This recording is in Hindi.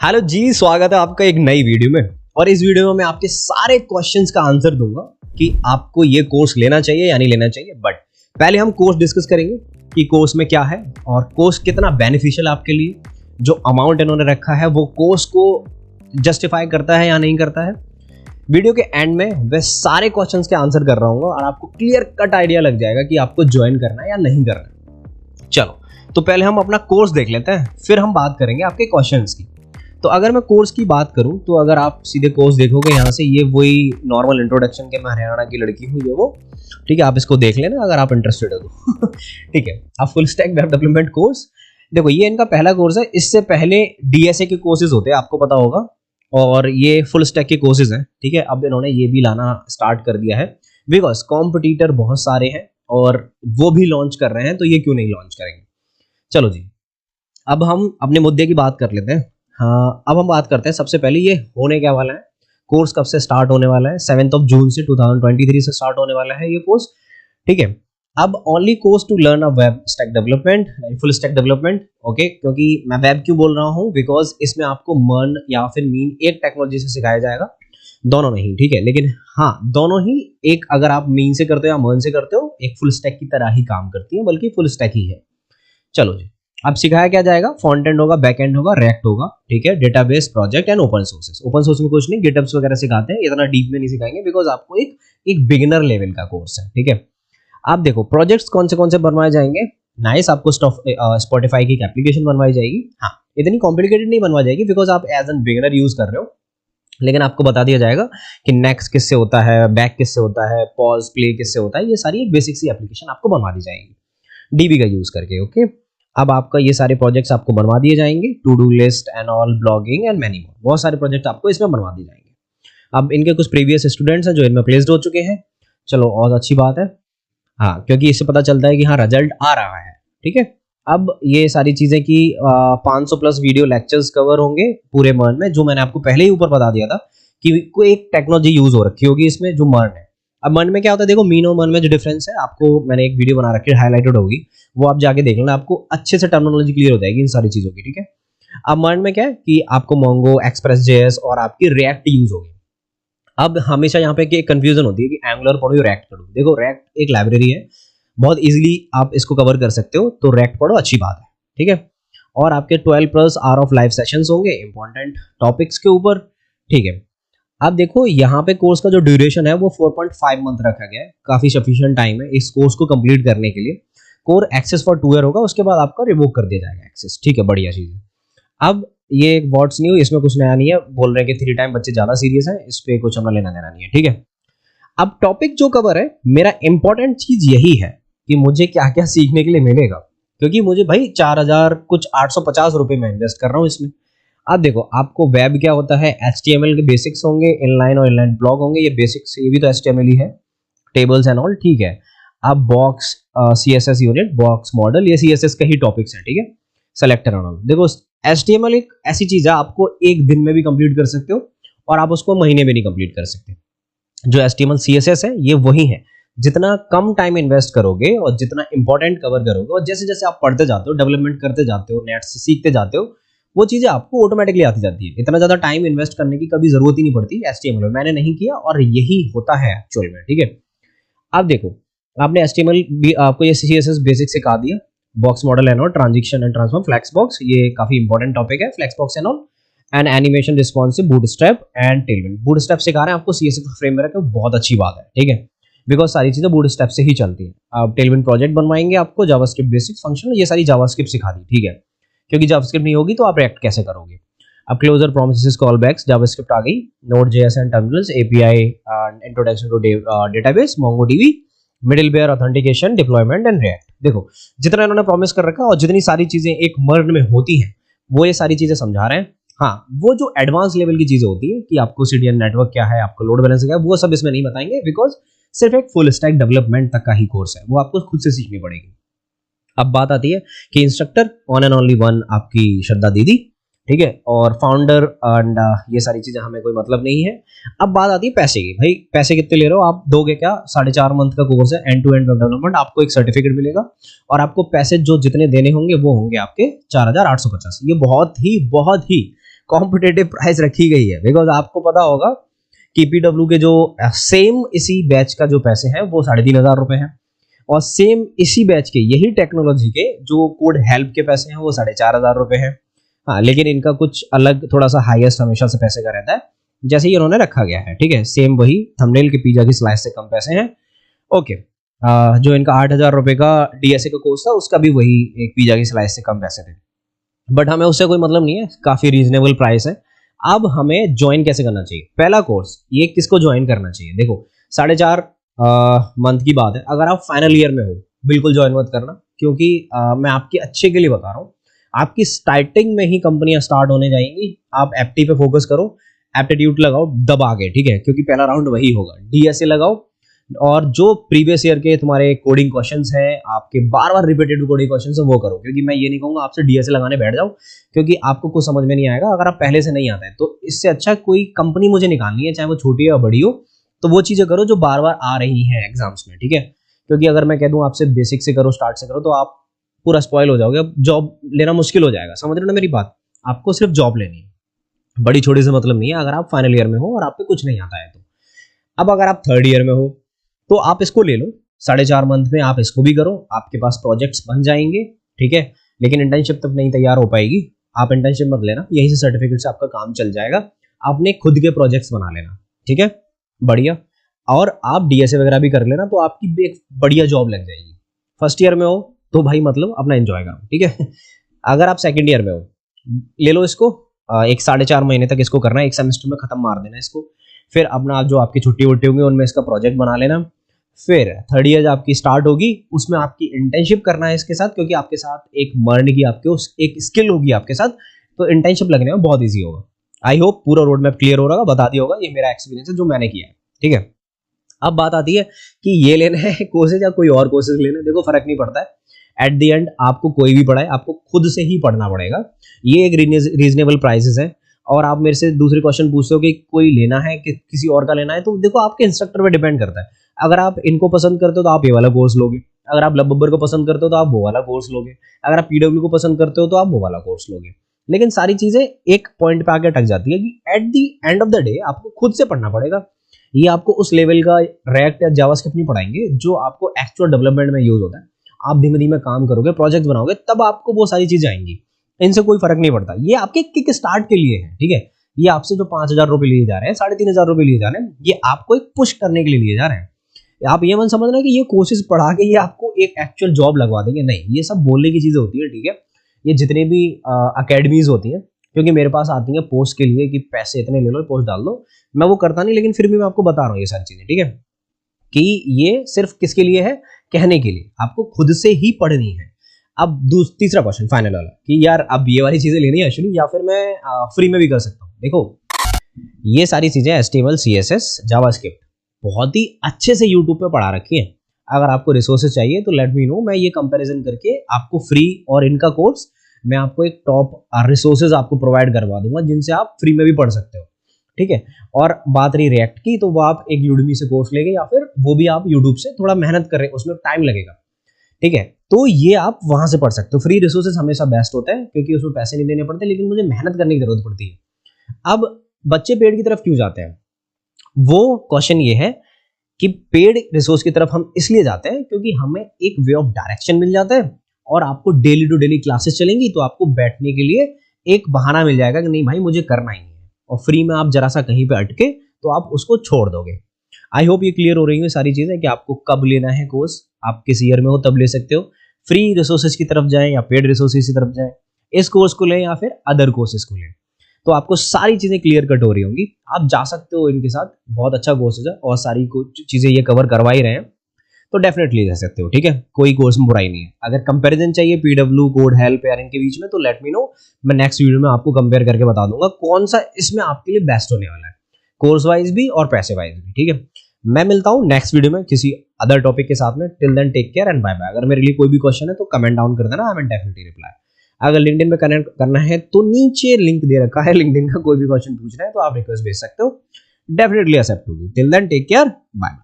हेलो जी, स्वागत है आपका एक नई वीडियो में। और इस वीडियो में मैं आपके सारे क्वेश्चंस का आंसर दूंगा कि आपको ये कोर्स लेना चाहिए या नहीं लेना चाहिए। बट पहले हम कोर्स डिस्कस करेंगे कि कोर्स में क्या है और कोर्स कितना बेनिफिशियल आपके लिए, जो अमाउंट इन्होंने रखा है वो कोर्स को जस्टिफाई करता है या नहीं करता है। वीडियो के एंड में वह सारे क्वेश्चंस के आंसर कर रहा हूँ और आपको क्लियर कट आइडिया लग जाएगा कि आपको ज्वाइन करना है या नहीं करना है। चलो, तो पहले हम अपना कोर्स देख लेते हैं, फिर हम बात करेंगे आपके क्वेश्चंस की। तो अगर मैं कोर्स की बात करूं तो अगर आप सीधे कोर्स देखोगे यहाँ से, ये वही नॉर्मल इंट्रोडक्शन के मैं हरियाणा की लड़की हूँ, ये वो, ठीक है। आप इसको देख लेना अगर आप इंटरेस्टेड हो तो ठीक है। अब full stack web development course, देखो ये इनका पहला कोर्स है। इससे पहले डीएसए के कोर्सेज होते हैं, आपको पता होगा, और ये फुल स्टैक के कोर्सेज हैं, ठीक है। अब इन्होंने ये भी लाना स्टार्ट कर दिया है बिकॉज कॉम्पिटिटर बहुत सारे हैं और वो भी लॉन्च कर रहे हैं, तो ये क्यों नहीं लॉन्च करेंगे। चलो जी, अब हम अपने मुद्दे की बात कर लेते हैं। हाँ, अब हम बात करते हैं सबसे पहले ये होने क्या वाला है। कोर्स कब से स्टार्ट होने वाला है? 7 जून से 2023 से स्टार्ट होने वाला है ये कोर्स, ठीक है। अब only course to learn a web stack development, full stack development, okay. क्योंकि मैं वेब क्यों बोल रहा हूँ, बिकॉज इसमें आपको मर्न या फिर मीन एक टेक्नोलॉजी से सिखाया जाएगा, दोनों नहीं, ठीक है। लेकिन हाँ, दोनों ही एक, अगर आप मीन से करते हो या मर्न से करते हो, एक फुल स्टैक की तरह ही काम करती है, बल्कि फुल स्टैक ही है। चलो जी, अब सिखाया क्या जाएगा? फ्रंट एंड होगा, बैक एंड होगा, रिएक्ट होगा, ठीक है। Database, project and open sources. Open source में कुछ नहीं, गिटहब्स वगैरह सिखाते हैं, इतना डीप में नहीं सिखाएंगे बिकॉज आपको एक बिगिनर लेवल का कोर्स है, ठीक है। आप देखो प्रोजेक्ट्स कौन से बनवाए जाएंगे। नाइस, आपको स्पॉटिफाई की एप्लीकेशन बनवाई जाएगी। हाँ, इतनी कॉम्प्लिकेटेड नहीं बनवाई जाएगी बिकॉज आप एज एन बिगिनर यूज कर रहे हो, लेकिन आपको बता दिया जाएगा कि नेक्स्ट किससे होता है, बैक किससे होता है, पॉज प्ले किससे होता है। ये सारी एक बेसिक सी एप्लीकेशन आपको बनवा दी जाएगी डीबी का यूज करके, ओके। अब आपका ये सारे प्रोजेक्ट्स आपको बनवा दिए जाएंगे, to do list and all, blogging and many more, बहुत सारे प्रोजेक्ट आपको इसमें बनवा दिए जाएंगे। अब इनके कुछ प्रीवियस स्टूडेंट्स हैं जो इनमें प्लेस्ड हो चुके हैं, चलो और अच्छी बात है। हाँ, क्योंकि इससे पता चलता है कि हाँ रिजल्ट आ रहा है, ठीक है। अब ये सारी चीजें की 500 प्लस वीडियो लेक्चर्स कवर होंगे पूरे मर्न में, जो मैंने आपको पहले ही ऊपर बता दिया था कि कोई एक टेक्नोलॉजी यूज हो रखी होगी इसमें, जो मर्न है। अब मन में क्या होता है, देखो मीन और मन में जो डिफरेंस है, आपको मैंने एक वीडियो बना रखी है, हाईलाइटेड होगी, वो आप जाके देख लेना, आपको अच्छे से टर्मिनोलॉजी क्लियर हो जाएगी इन सारी चीजों की, ठीक है। अब मन में क्या है कि आपको मोंगो, एक्सप्रेस जेएस और आपकी रिएक्ट यूज होगी। अब हमेशा यहाँ पे एक कंफ्यूजन होती है कि एंगुलर पढ़ो या रिएक्ट पढ़ो। देखो रिएक्ट एक लाइब्रेरी है, बहुत इजीली आप इसको कवर कर सकते हो, तो रिएक्ट पढ़ो, अच्छी बात है, ठीक है। और आपके 12+ आवर ऑफ लाइव सेशंस होंगे इंपॉर्टेंट टॉपिक्स के ऊपर, ठीक है। अब देखो यहाँ पे कोर्स का जो ड्यूरेशन है वो 4.5 मंथ रखा गया है, काफी सफिशिएंट टाइम है इस कोर्स को कंप्लीट करने के लिए। कोर एक्सेस फॉर 2 ईयर होगा, उसके बाद आपका रिवोक कर दिया जाएगा एक्सेस, ठीक है, बढ़िया चीज है। अब ये एक व्हाट्स न्यू, इसमें कुछ नया नहीं है, बोल रहे हैं कि 3 टाइम बच्चे ज्यादा सीरियस हैं, इस पे कुछ हमें लेना देना नहीं है, ठीक है। अब टॉपिक जो कवर है, मेरा इंपॉर्टेंट चीज यही है कि मुझे क्या क्या सीखने के लिए मिलेगा, क्योंकि मुझे भाई 4000 कुछ 850 रुपए में इन्वेस्ट कर रहा हूँ इसमें। अब देखो आपको वेब क्या होता है, HTML के बेसिक्स होंगे, इनलाइन और इनलाइन ब्लॉग होंगे, ये बेसिक्स, ये भी तो HTML ही है, टेबल्स एंड ऑल, ठीक है। अब box, CSS unit, box model, ये CSS के ही टॉपिक्स हैं, ठीक है। सेलेक्टर एंड ऑल, देखो HTML एक ऐसी चीज है, आपको एक दिन में भी कंप्लीट कर सकते हो और आप उसको महीने में नहीं कंप्लीट कर सकते। जो HTML CSS है ये वही है, जितना कम टाइम इन्वेस्ट करोगे और जितना इंपॉर्टेंट कवर करोगे और जैसे जैसे आप पढ़ते जाते हो, डेवलपमेंट करते जाते हो, नेट से सीखते जाते हो, वो चीजें आपको ऑटोमेटिकली आती जाती है। इतना ज्यादा टाइम इन्वेस्ट करने की कभी जरूरत ही नहीं पड़ती HTML में, मैंने नहीं किया और यही होता है एक्चुअल में, ठीक है। अब देखो आपने HTML भी, आपको ये CSS बेसिक सिखा दिया, box model and all, transition and transform, flex box, ये काफी इंपॉर्टेंट टॉपिक है, flex box and all, and animation responsive, Bootstrap and Tailwind. Bootstrap सिखा रहे हैं आपको CSS फ्रेमवर्क, बहुत अच्छी बात है, ठीक है, बिकॉज सारी चीजें बूटस्ट्रैप से ही चलती है। अब टेलविंड प्रोजेक्ट बनवाएंगे आपको, जावास्क्रिप्ट बेसिक फंक्शन, ये सारी जावास्क्रिप्ट सिखा दी, ठीक है, क्योंकि जावास्क्रिप्ट नहीं होगी तो आप रिएक्ट कैसे करोगे। अब क्लोजर, प्रोमिसेस, कॉलबैक्स, जावास्क्रिप्ट आ गई, Node JS and terminals, API, introduction to database, MongoDB, middleware, authentication, deployment and React. देखो जितना इन्होंने प्रॉमिस कर रखा है और जितनी सारी चीजें एक मर्न में होती हैं, वो ये सारी चीजें समझा रहे हैं। हाँ, वो जो एडवांस लेवल की चीजें होती है कि आपको CDN नेटवर्क क्या है, आपको लोड बैलेंस क्या है, वो सब इसमें नहीं बताएंगे, बिकॉज सिर्फ एक फुल स्टैक डेवलपमेंट तक का ही कोर्स है, वो आपको खुद से सीखनी पड़ेगी। अब बात आती है कि instructor one and only one आपकी श्रद्धा दीदी, ठीक है, और फाउंडर एंड ये सारी चीजें हमें कोई मतलब नहीं है। अब बात आती है पैसे की, भाई पैसे कितने ले रहे हो आप, दोगे क्या? 4.5 मंथ का कोर्स है, end to end web development, आपको एक सर्टिफिकेट मिलेगा और आपको पैसे जो जितने देने होंगे वो होंगे आपके 4850। ये बहुत ही कॉम्पिटेटिव प्राइस रखी गई है, बिकॉज आपको पता होगा कि पीडब्ल्यू के जो सेम इसी बैच का जो पैसे हैं वो 3,500 रुपए हैं, और सेम इसी बैच के यही टेक्नोलॉजी के जो कोड हेल्प के पैसे हैं वो 4,500 रुपए हैं। हाँ, लेकिन इनका कुछ अलग थोड़ा सा हाईएस्ट हमेशा से पैसे का रहता है, जैसे ही उन्होंने रखा गया है। ठीक है, सेम वही थंबनेल के पिज्जा की स्लाइस से कम पैसे हैं। ओके, जो इनका 8,000 रुपए का डीएसए का कोर्स था उसका भी वही एक पिज्जा की स्लाइस से कम पैसे थे, बट हमें उससे कोई मतलब नहीं है, काफी रीजनेबल प्राइस है। अब हमें ज्वाइन कैसे करना चाहिए? पहला कोर्स ये किसको ज्वाइन करना चाहिए? देखो 4.5 मंथ की बात है, अगर आप फाइनल ईयर में हो बिल्कुल ज्वाइन मत करना, क्योंकि मैं आपके अच्छे के लिए बता रहा हूँ। आपकी स्टार्टिंग में ही कंपनियां स्टार्ट होने जाएंगी, आप एप्टी पे फोकस करो, एप्टीट्यूड लगाओ दबा के, ठीक है, क्योंकि पहला राउंड वही होगा। डीएसए लगाओ, और जो प्रीवियस ईयर के तुम्हारे कोडिंग क्वेश्चंस हैं, आपके बार बार रिपीटेड कोडिंग क्वेश्चंस है वो करो, क्योंकि मैं ये नहीं कहूंगा आपसे डीएसए लगाने बैठ जाओ, क्योंकि आपको कुछ समझ में नहीं आएगा अगर आप पहले से नहीं आता है। तो इससे अच्छा कोई कंपनी मुझे निकालनी है, चाहे वो छोटी हो या बड़ी हो, तो वो चीजें करो जो बार बार आ रही हैं एग्जाम्स में, ठीक है। क्योंकि अगर मैं कह दूं आपसे बेसिक से करो, स्टार्ट से करो, तो आप पूरा स्पॉइल हो जाओगे, अब जॉब लेना मुश्किल हो जाएगा। समझ रहे हो ना मेरी बात? आपको सिर्फ जॉब लेनी है, बड़ी छोटी से मतलब नहीं है, अगर आप फाइनल ईयर में हो और आपको कुछ नहीं आता है तो। अब अगर आप थर्ड ईयर में हो तो आप इसको ले लो, 4.5 मंथ में आप इसको भी करो, आपके पास प्रोजेक्ट्स बन जाएंगे, ठीक है। लेकिन इंटर्नशिप तक नहीं तैयार हो पाएगी, आप इंटर्नशिप मत लेना, यहीं से सर्टिफिकेट से आपका काम चल जाएगा। आपने खुद के प्रोजेक्ट्स बना लेना, ठीक है, बढ़िया। और आप डीएसए वगैरह भी कर लेना, तो आपकी एक बढ़िया जॉब लग जाएगी। फर्स्ट ईयर में हो तो भाई मतलब अपना एंजॉय करो, ठीक है। अगर आप सेकेंड ईयर में हो, ले लो इसको, एक 4.5 महीने तक इसको करना है, एक सेमेस्टर में खत्म मार देना इसको। फिर अपना जो आपकी छुट्टी वुट्टी होंगी उनमें इसका प्रोजेक्ट बना लेना। फिर थर्ड ईयर आपकी स्टार्ट होगी, उसमें आपकी इंटर्नशिप करना है इसके साथ, क्योंकि आपके साथ एक मर्न की आपके उस एक स्किल होगी आपके साथ, तो इंटर्नशिप लगने में बहुत ईजी होगा। आई होप पूरा रोड मैप क्लियर हो रहा होगा, बता दिया होगा, ये मेरा एक्सपीरियंस है जो मैंने किया है, ठीक है। अब बात आती है कि ये लेना है कोर्सेज या कोई और कोर्सेज लेना है, देखो फर्क नहीं पड़ता है। एट द एंड आपको कोई भी पढ़ाए, आपको खुद से ही पढ़ना पड़ेगा। ये एक रीजनेबल प्राइसेस है। और आप मेरे से दूसरे क्वेश्चन पूछते हो कि कोई लेना है कि किसी और का लेना है, तो देखो आपके इंस्ट्रक्टर पे डिपेंड करता है। अगर आप इनको पसंद करते हो तो आप ये वाला कोर्स लोगे, अगर आप लब बब्बर को पसंद करते हो तो आप वो वाला कोर्स लोगे, अगर आप पीडब्ल्यू को पसंद करते हो तो आप वो वाला कोर्स लोगे। लेकिन सारी चीजें एक पॉइंट पे आके अटक जाती है कि at the end of the day आपको खुद से पढ़ना पड़ेगा। ये आपको उस लेवल का रिएक्ट या जावास्क्रिप्ट नहीं पढ़ाएंगे जो आपको एक्चुअल डेवलपमेंट में यूज होता है। आप धीमे धीमे काम करोगे, प्रोजेक्ट बनाओगे, तब आपको वो सारी चीजें आएंगी। इनसे कोई फर्क नहीं पड़ता। ये आपके किक स्टार्ट के लिए है, ठीक है। ये आपसे जो 5,000 रुपए लिए जा रहे हैं, 3,500 रुपए लिए जा रहे हैं, ये आपको एक पुश करने के लिए लिए जा रहे हैं। आप ये मत समझना कि ये कोर्सेज पढ़ा के ये आपको एक एक्चुअल जॉब लगवा देंगे, नहीं, ये सब बोलने की चीजें होती है, ठीक है। ये जितने भी अकेडमीज होती हैं, क्योंकि मेरे पास आती हैं पोस्ट के लिए कि पैसे इतने ले लो, पोस्ट डाल दो, मैं वो करता नहीं, लेकिन फिर भी मैं आपको बता रहा हूँ ये सारी चीजें, ठीक है, कि ये सिर्फ किसके लिए है, कहने के लिए, आपको खुद से ही पढ़नी है। अब तीसरा क्वेश्चन फाइनल वाला कि यार अब ये वाली चीजें लेनी है अश्विनी, या फिर मैं फ्री में भी कर सकता हूँ। देखो ये सारी चीजें HTML, CSS, जावास्क्रिप्ट बहुत ही अच्छे से यूट्यूब पे पढ़ा रखी है। अगर आपको रिसोर्सेज चाहिए तो लेट मी नो, मैं ये कंपैरिजन करके आपको फ्री और इनका कोर्स मैं आपको एक टॉप रिसोर्सेज आपको प्रोवाइड करवा दूंगा, जिनसे आप फ्री में भी पढ़ सकते हो, ठीक है। और बात रही रिएक्ट की, तो वो आप एक यूडमी से कोर्स लेंगे, या फिर वो भी आप यूट्यूब से थोड़ा मेहनत करें, उसमें टाइम लगेगा, ठीक है। तो ये आप वहां से पढ़ सकते हो। फ्री रिसोर्सेज हमेशा बेस्ट होता है, क्योंकि उसमें पैसे नहीं देने पड़ते, लेकिन मुझे मेहनत करने की जरूरत पड़ती है। अब बच्चे पेड की तरफ क्यों जाते हैं? वो क्वेश्चन ये है कि पेड रिसोर्स की तरफ हम इसलिए जाते हैं क्योंकि हमें एक वे ऑफ डायरेक्शन मिल जाता है, और आपको डेली टू डेली क्लासेस चलेंगी, तो आपको बैठने के लिए एक बहाना मिल जाएगा कि नहीं भाई मुझे करना ही है। और फ्री में आप जरा सा कहीं पे अटके तो आप उसको छोड़ दोगे। आई होप ये क्लियर हो रही है सारी चीजें कि आपको कब लेना है कोर्स, आप किस ईयर में हो तब ले सकते हो। फ्री रिसोर्सेज की तरफ जाएं या पेड रिसोर्सेज की तरफ जाएं, इस कोर्स को लें या फिर अदर कोर्सेज को लें, तो आपको सारी चीजें क्लियर कट हो रही होंगी। आप जा सकते हो इनके साथ, बहुत अच्छा कोर्सेज है और सारी कुछ चीजें ये कवर करवा ही रहे हैं, तो डेफिनेटली जा सकते हो, ठीक है। कोई कोर्स में बुराई नहीं है। अगर कंपैरिजन चाहिए पीडब्ल्यू, कोड हेल्प यार इनके बीच में, तो लेट मी नो, मैं नेक्स्ट वीडियो में आपको कंपेयर करके बता दूंगा कौन सा इसमें आपके लिए बेस्ट होने वाला है, कोर्स वाइज भी और पैसे वाइज भी, ठीक है। मैं मिलता हूँ नेक्स्ट वीडियो में किसी अदर टॉपिक के साथ में। Till then take care and bye bye. अगर मेरे लिए कोई भी क्वेश्चन है तो कमेंट डाउन कर देना, आई विल डेफिनेटली रिप्लाई। अगर लिंक्डइन में कनेक्ट करना है तो नीचे लिंक दे रखा है, लिंक्डइन का कोई भी क्वेश्चन पूछना है तो आप रिक्वेस्ट भेज सकते हो, डेफिनेटली एक्सेप्ट होगी। Till then take care, bye.